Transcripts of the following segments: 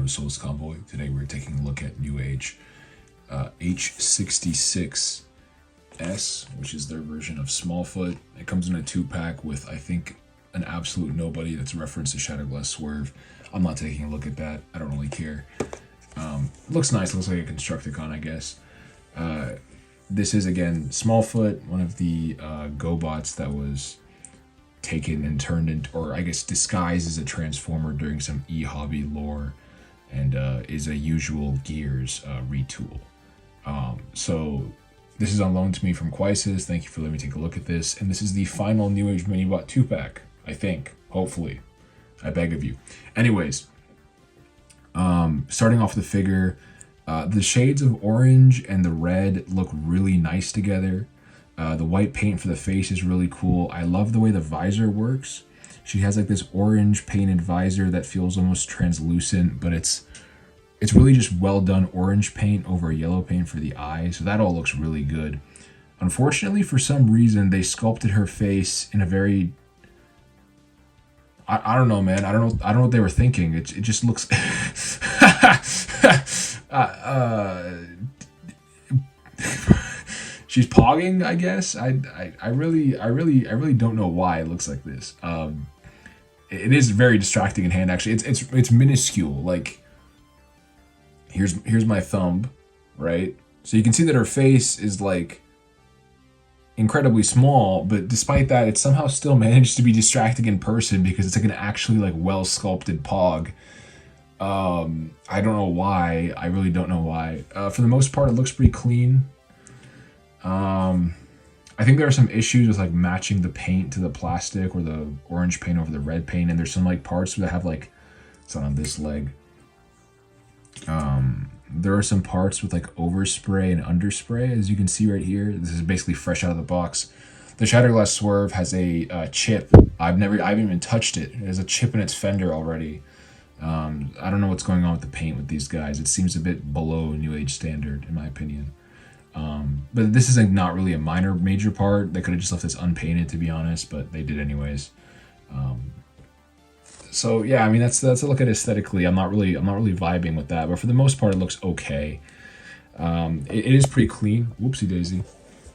Souls Convoy. Today we're taking a look at Newage H66S, which is their version of Smallfoot. It comes in a 2-pack with, I think, an absolute nobody that's a reference to Shatterglass Swerve. I'm not taking a look at that. I don't really care. Looks nice. Looks like a Constructicon, I guess. This is, again, Smallfoot, one of the GoBots that was taken and turned into, or I guess disguised as a Transformer during some e-hobby lore, and is a usual Gears retool. So this is on loan to me from Quisis. Thank you for letting me take a look at this. And this is the final Newage Minibot 2-pack, I think. Hopefully. I beg of you. Anyways, starting off the figure, the shades of orange and the red look really nice together. The white paint for the face is really cool. I love the way the visor works. She has like this orange painted visor that feels almost translucent, but it's really just well done orange paint over yellow paint for the eyes. So that all looks really good. Unfortunately, for some reason, they sculpted her face in a very, I don't know, man. I don't know what they were thinking. It just looks she's pogging, I guess. I really don't know why it looks like this. It is very distracting in hand, actually. It's minuscule. Like, here's my thumb, right? So you can see that her face is like incredibly small, but despite that, it somehow still managed to be distracting in person because it's like an actually like well sculpted pog. I don't know why. I really don't know why. For the most part, it looks pretty clean. I think there are some issues with like matching the paint to the plastic or the orange paint over the red paint, and there's some like parts that have like, it's not on this leg. There are some parts with like overspray and underspray, as you can see right here. This is basically fresh out of the box. The Shatterglass Swerve has a chip. I haven't even touched it. It has a chip in its fender already. I don't know what's going on with the paint with these guys. It seems a bit below Newage standard, in my opinion. But this is like not really a major part. They could have just left this unpainted, to be honest, but they did anyways. So yeah, I mean that's a look at aesthetically. I'm not really vibing with that, but for the most part, it looks okay. It is pretty clean. Whoopsie daisy.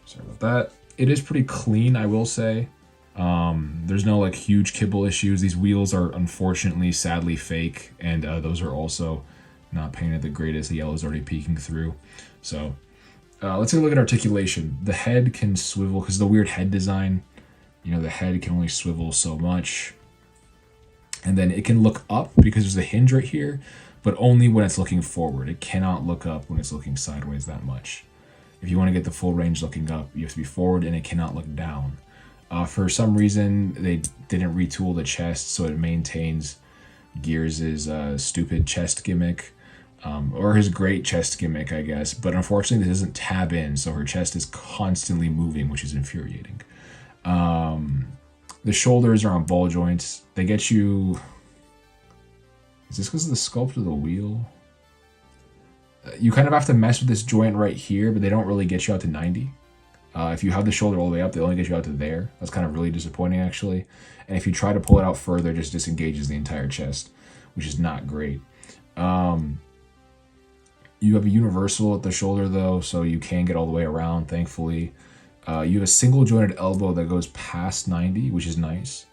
Sorry about that. It is pretty clean, I will say. There's no like huge kibble issues. These wheels are unfortunately, sadly fake, and those are also not painted the greatest. The yellow's already peeking through. So let's take a look at articulation. The head can swivel because the weird head design. You know, the head can only swivel so much. And then it can look up because there's a hinge right here, but only when it's looking forward. It cannot look up when it's looking sideways that much. If you want to get the full range looking up, you have to be forward, and it cannot look down. For some reason, they didn't retool the chest, so it maintains Gears' stupid chest gimmick, or his great chest gimmick, I guess. But unfortunately, this doesn't tab in, so her chest is constantly moving, which is infuriating. The shoulders are on ball joints. They get you... Is this because of the sculpt of the wheel? You kind of have to mess with this joint right here, but they don't really get you out to 90. If you have the shoulder all the way up, they only get you out to there. That's kind of really disappointing, actually. And if you try to pull it out further, it just disengages the entire chest, which is not great. You have a universal at the shoulder, though, so you can get all the way around, thankfully. You have a single jointed elbow that goes past 90, which is nice.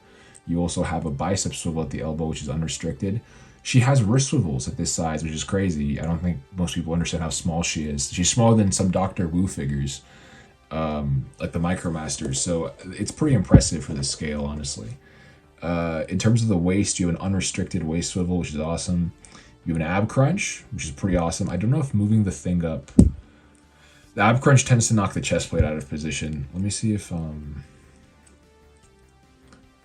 You also have a bicep swivel at the elbow, which is unrestricted. She has wrist swivels at this size, which is crazy. I don't think most people understand how small she is. She's smaller than some Doctor Wu figures, like the Micromasters. So it's pretty impressive for this scale, honestly. In terms of the waist, you have an unrestricted waist swivel, which is awesome. You have an ab crunch, which is pretty awesome. I don't know if moving the thing up... The ab crunch tends to knock the chest plate out of position. Let me see if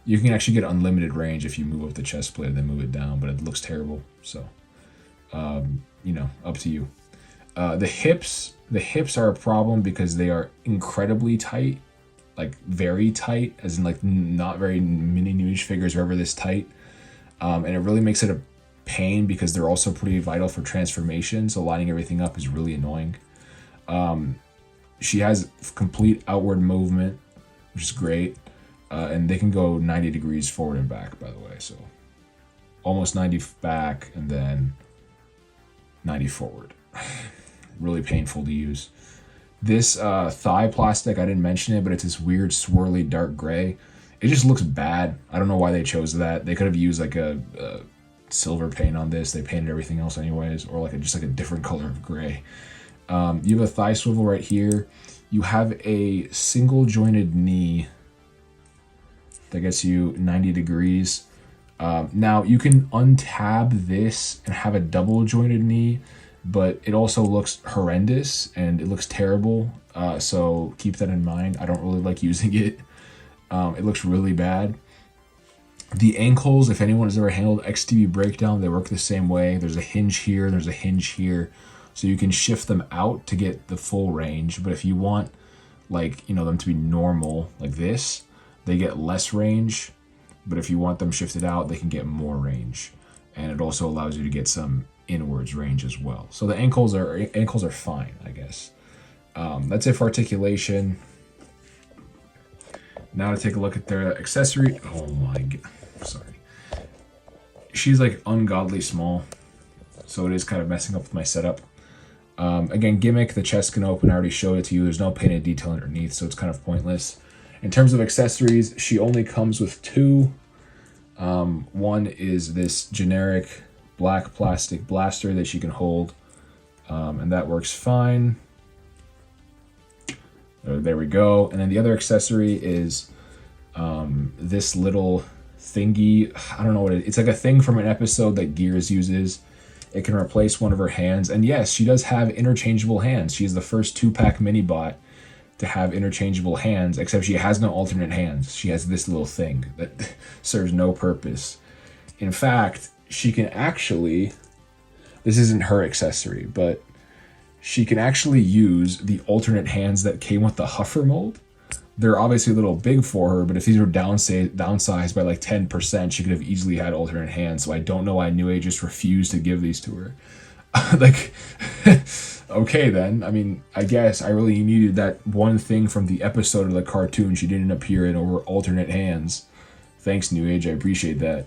you can actually get unlimited range if you move up the chest plate and then move it down, but it looks terrible. So, you know, up to you. The hips are a problem because they are incredibly tight, like very tight, as in like not very many Newage figures are ever this tight, and it really makes it a pain because they're also pretty vital for transformation. So lining everything up is really annoying. She has complete outward movement, which is great. And they can go 90 degrees forward and back, by the way. So almost 90 back and then 90 forward. Really painful to use. This thigh plastic, I didn't mention it, but it's this weird swirly dark gray. It just looks bad. I don't know why they chose that. They could have used like a silver paint on this. They painted everything else anyways, or like just like a different color of gray. You have a thigh swivel right here. You have a single jointed knee that gets you 90 degrees. Now you can untab this and have a double jointed knee, but it also looks horrendous and it looks terrible. So keep that in mind. I don't really like using it. It looks really bad. The ankles, if anyone has ever handled XTB breakdown, they work the same way. There's a hinge here, there's a hinge here. So you can shift them out to get the full range. But if you want like, you know, them to be normal like this, they get less range. But if you want them shifted out, they can get more range. And it also allows you to get some inwards range as well. So the ankles are fine, I guess. That's it for articulation. Now to take a look at their accessory. Oh my god, sorry. She's like ungodly small, so it is kind of messing up with my setup. Again, gimmick, the chest can open. I already showed it to you. There's no painted detail underneath, so it's kind of pointless. In terms of accessories, she only comes with two. One is this generic black plastic blaster that she can hold, and that works fine. There we go. And then the other accessory is this little thingy. I don't know what it is. It's like a thing from an episode that Gears uses. It can replace one of her hands. And yes, she does have interchangeable hands. She's the first 2-pack mini-bot to have interchangeable hands, except she has no alternate hands. She has this little thing that serves no purpose. In fact, she can actually, this isn't her accessory, but she can actually use the alternate hands that came with the Huffer mold. They're obviously a little big for her, but if these were downsized by like 10%, she could have easily had alternate hands. So I don't know why Newage just refused to give these to her. Like, okay then. I mean, I guess I really needed that one thing from the episode of the cartoon she didn't appear in over alternate hands. Thanks, Newage. I appreciate that.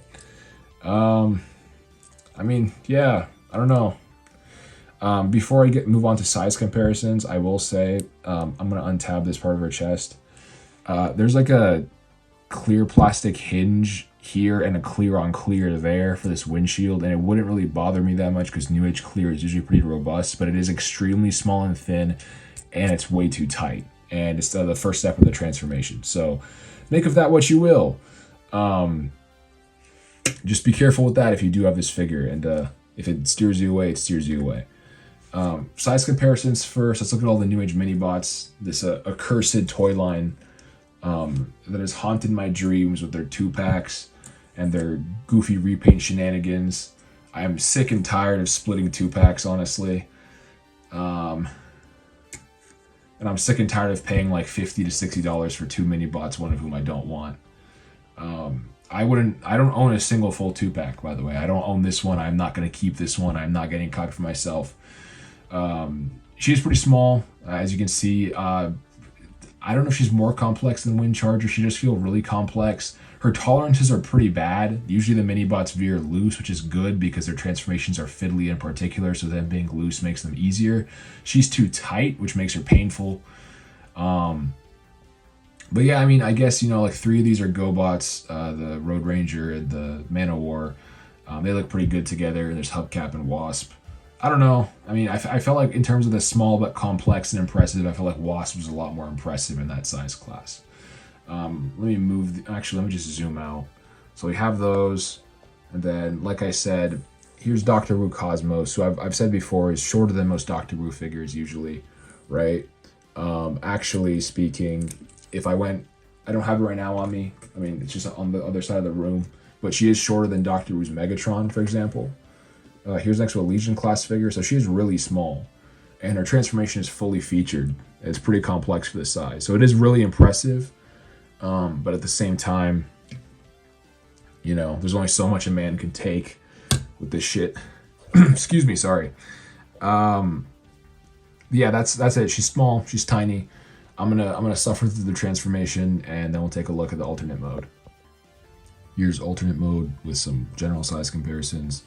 I mean, yeah, I don't know. Before I move on to size comparisons, I will say I'm going to untab this part of her chest. There's like a clear plastic hinge here and a clear on clear there for this windshield, and it wouldn't really bother me that much because Newage clear is usually pretty robust, but it is extremely small and thin, and it's way too tight, and it's the first step of the transformation. So make of that what you will. Just be careful with that if you do have this figure, and if it steers you away, it steers you away. Size comparisons first. Let's look at all the Newage mini-bots. This accursed toy line that has haunted my dreams with their 2-packs and their goofy repaint shenanigans. I am sick and tired of splitting 2-packs, honestly. And I'm sick and tired of paying like $50 to $60 for 2 mini-bots, one of whom I don't want. I don't own a single full 2-pack, by the way. I don't own this one. I'm not going to keep this one. I'm not getting caught for myself. She's pretty small, as you can see. I don't know if she's more complex than Wind Charger. She just feels really complex. Her tolerances are pretty bad. Usually the mini-bots veer loose, which is good because their transformations are fiddly in particular, so them being loose makes them easier. She's too tight, which makes her painful. But yeah, I mean, I guess, you know, like 3 of these are GoBots, the Road Ranger and the Man-O-War. They look pretty good together. There's Hubcap and Wasp. I don't know. I mean, I felt like in terms of the small but complex and impressive, I feel like Wasp was a lot more impressive in that size class. Let me just zoom out. So we have those. And then, like I said, here's Dr. Wu Cosmos, who I've said before is shorter than most Dr. Wu figures usually, right? Actually speaking, if I don't have it right now on me. I mean, it's just on the other side of the room. But she is shorter than Dr. Wu's Megatron, for example. Here's next to a Legion class figure. So she is really small. And her transformation is fully featured. It's pretty complex for this size. So it is really impressive. But at the same time, you know, there's only so much a man can take with this shit. Excuse me, sorry. Yeah, that's it. She's small. She's tiny. I'm gonna suffer through the transformation, and then we'll take a look at the alternate mode. Here's alternate mode with some general size comparisons.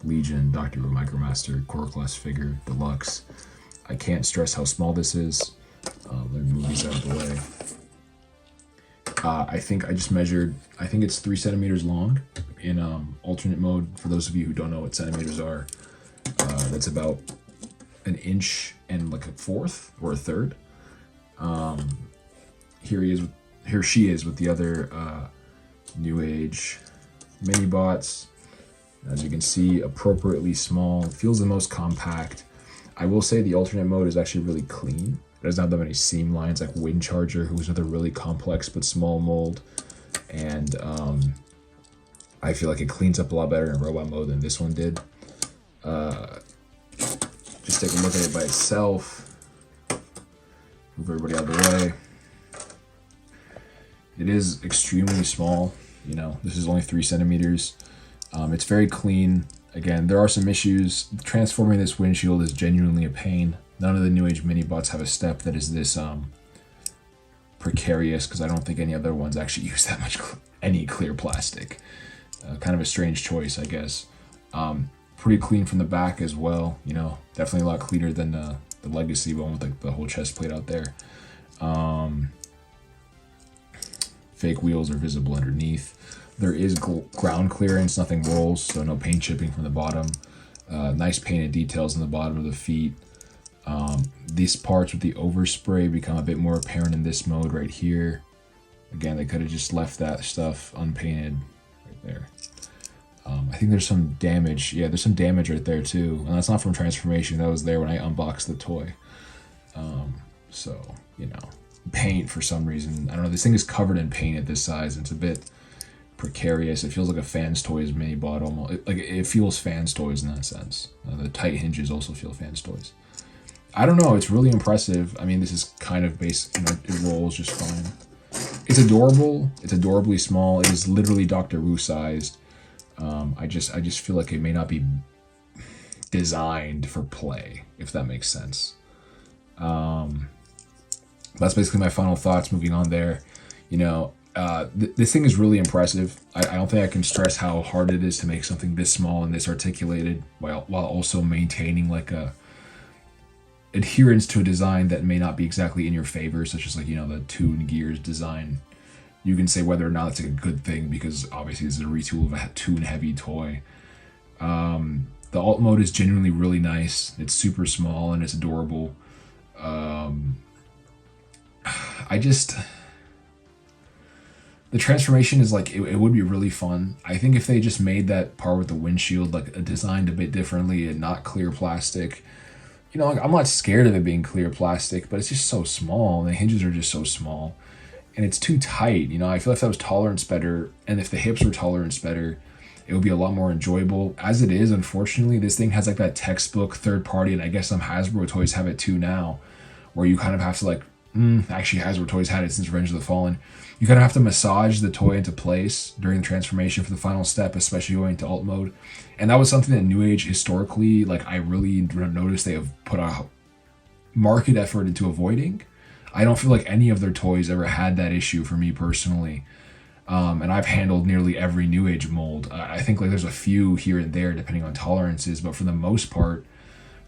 Legion, Doctor Who Micromaster, Core Class figure, Deluxe. I can't stress how small this is. Let me move these out of the way. I think I just measured, I think it's 3 centimeters long in alternate mode. For those of you who don't know what centimeters are, that's about an inch and like a fourth or a third. Here she is with the other Newage minibots. As you can see, appropriately small. Feels the most compact. I will say the alternate mode is actually really clean. It doesn't have that many seam lines like Wind Charger, who's another really complex but small mold. And I feel like it cleans up a lot better in robot mode than this one did. Just take a look at it by itself. Move everybody out of the way. It is extremely small. You know, this is only 3 centimeters. It's very clean. Again, there are some issues. Transforming this windshield is genuinely a pain. None of the Newage minibots have a step that is this precarious, because I don't think any other ones actually use that much any clear plastic. Kind of a strange choice, I guess. Pretty clean from the back as well. You know, definitely a lot cleaner than the Legacy one with like the whole chest plate out there. Fake wheels are visible underneath. There is ground clearance, nothing rolls, so no paint chipping from the bottom. Nice painted details on the bottom of the feet. These parts with the overspray become a bit more apparent in this mode right here. Again, they could have just left that stuff unpainted right there. I think there's some damage. Yeah, there's some damage right there too. And that's not from transformation. That was there when I unboxed the toy. So, you know, paint for some reason. I don't know. This thing is covered in paint at this size. It's a bit precarious. It feels like a Fans Toys mini bot almost. It feels Fans Toys in that sense. The tight hinges also feel Fans Toys. I don't know. It's really impressive. I mean, this is kind of basic. You know, it rolls just fine. It's adorable. It's adorably small. It is literally Doctor Who sized. I just feel like it may not be designed for play, if that makes sense. That's basically my final thoughts. Moving on there, you know, this thing is really impressive. I don't think I can stress how hard it is to make something this small and this articulated while also maintaining like a adherence to a design that may not be exactly in your favor, such as like, you know, the Toon Gears design. You can say whether or not it's like a good thing, because obviously this is a retool of a Toon heavy toy. The alt mode is genuinely really nice. It's super small and it's adorable. The transformation is like, it would be really fun. I think if they just made that part with the windshield like designed a bit differently and not clear plastic, you know, like, I'm not scared of it being clear plastic, but it's just so small and the hinges are just so small and it's too tight. You know, I feel if that was tolerance better and if the hips were tolerance better, it would be a lot more enjoyable. As it is, unfortunately, this thing has like that textbook third party, and I guess some Hasbro toys have it too now, where you kind of have to like, actually Hasbro toys had it since Revenge of the Fallen. You kind of have to massage the toy into place during the transformation for the final step, especially going to alt mode. And that was something that Newage historically, like, I really noticed they have put a market effort into avoiding. I don't feel like any of their toys ever had that issue for me personally. And I've handled nearly every Newage mold. I think like there's a few here and there depending on tolerances, but for the most part,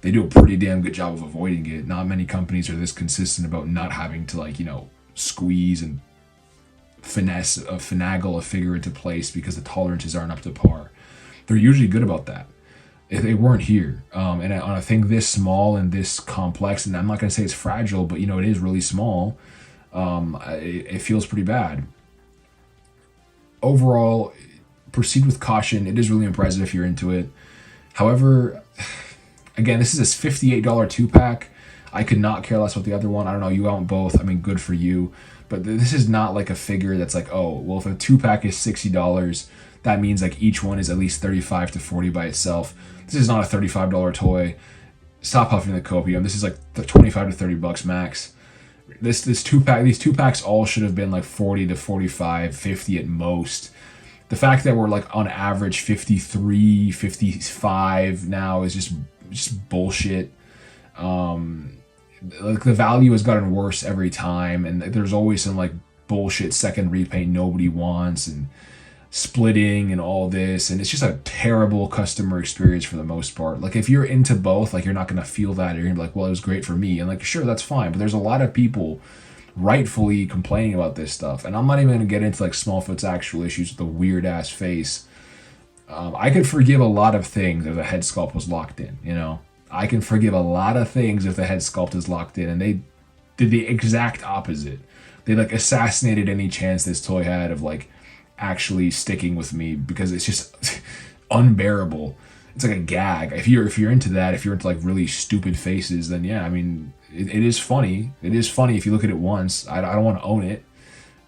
they do a pretty damn good job of avoiding it. Not many companies are this consistent about not having to, like, you know, squeeze and finagle a figure into place because the tolerances aren't up to par. They're usually good about that. If they weren't here, and on a thing this small and this complex, and I'm not going to say it's fragile, but, you know, it is really small. It feels pretty bad. Overall, proceed with caution. It is really impressive if you're into it. However, again, this is a $58 2-pack. I could not care less about the other one. I don't know, you want both. I mean, good for you. But this is not like a figure that's like, oh, well, if a 2-pack is $60, that means like each one is at least $35 to $40 by itself. This is not a $35 toy. Stop huffing the copium. This is like the $25 to $30 max. This 2-pack, these 2-packs all should have been like $40 to $45, $50 at most. The fact that we're like on average $53, $55 now is just bullshit. Like the value has gotten worse every time, and there's always some like bullshit second repaint nobody wants, and splitting and all this, and it's just a terrible customer experience for the most part. Like if you're into both, like you're not gonna feel that. You're gonna be like, well, it was great for me, and like sure, that's fine. But there's a lot of people rightfully complaining about this stuff, and I'm not even gonna get into like Smallfoot's actual issues with the weird ass face. I could forgive a lot of things if the head sculpt was locked in. You know, I can forgive a lot of things if the head sculpt is locked in, and they did the exact opposite. They like assassinated any chance this toy had of like actually sticking with me, because it's just unbearable. It's like a gag. If you're into that, if you're into like really stupid faces, then yeah, I mean, it is funny. It is funny if you look at it once. I don't want to own it.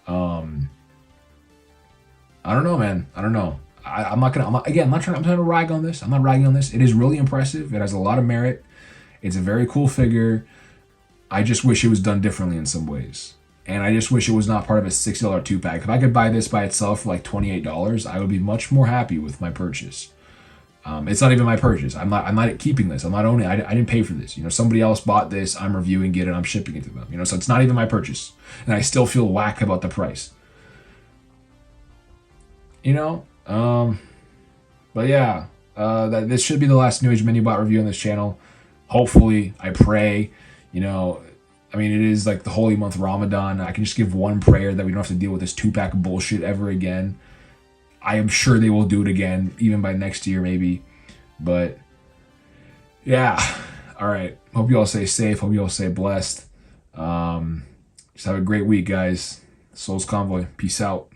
I don't know, man. I don't know. I'm not trying to rag on this. I'm not ragging on this. It is really impressive. It has a lot of merit. It's a very cool figure. I just wish it was done differently in some ways. And I just wish it was not part of a $60 2-pack. If I could buy this by itself for like $28, I would be much more happy with my purchase. It's not even my purchase. I'm not keeping this. I'm not owning it. I didn't pay for this. You know, somebody else bought this. I'm reviewing it and I'm shipping it to them. You know, so it's not even my purchase. And I still feel whack about the price. You know? But yeah, this should be the last Newage Minibot review on this channel. Hopefully, I pray, you know, I mean, it is like the holy month Ramadan. I can just give one prayer that we don't have to deal with this 2-pack bullshit ever again. I am sure they will do it again, even by next year, maybe. But yeah, all right. Hope you all stay safe. Hope you all stay blessed. Just have a great week, guys. Souls Convoy. Peace out.